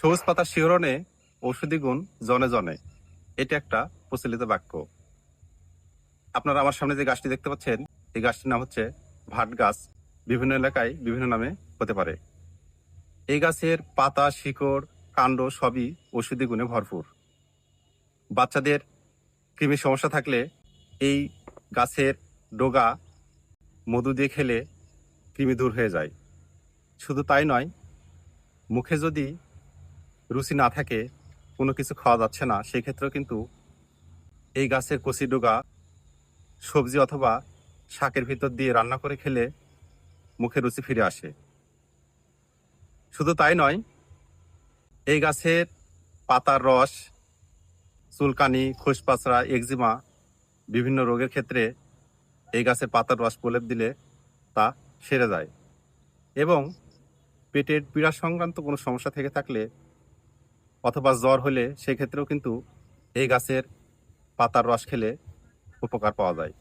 সবুজ পাতার শিহরণে ঔষধি গুণ জনে জনে, এটা একটা প্রচলিত বাক্য। আপনারা আমার সামনে যে গাছটি দেখতে পাচ্ছেন, এই গাছটির নাম হচ্ছে ভাট গাছ। বিভিন্ন এলাকায় বিভিন্ন নামে হতে পারে। এই গাছের পাতা, শিকড়, কাণ্ড সবই ঔষধি গুণে ভরপুর। বাচ্চাদের কৃমির সমস্যা থাকলে এই গাছের ডগা মধু দিয়ে খেলে কৃমি দূর হয়ে যায়। শুধু তাই নয়, মুখে যদি রুচি না থাকে, কোনো কিছু খাওয়া যাচ্ছে না, সেক্ষেত্রেও কিন্তু এই গাছের কচি ডগা সবজি অথবা শাকের ভিতর দিয়ে রান্না করে খেলে মুখে রুচি ফিরে আসে। শুধু তাই নয়, এই গাছের পাতার রস চুলকানি, খোসপাচড়া, একজিমা বিভিন্ন রোগের ক্ষেত্রে এই গাছের পাতার রস প্রলেপ দিলে তা সেরে যায়। এবং পেটের পীড়া সংক্রান্ত কোনো সমস্যা থেকে থাকলে অথবা জ্বর হলে সেক্ষেত্রেও কিন্তু এই গাছের পাতার রস খেলে উপকার পাওয়া যায়।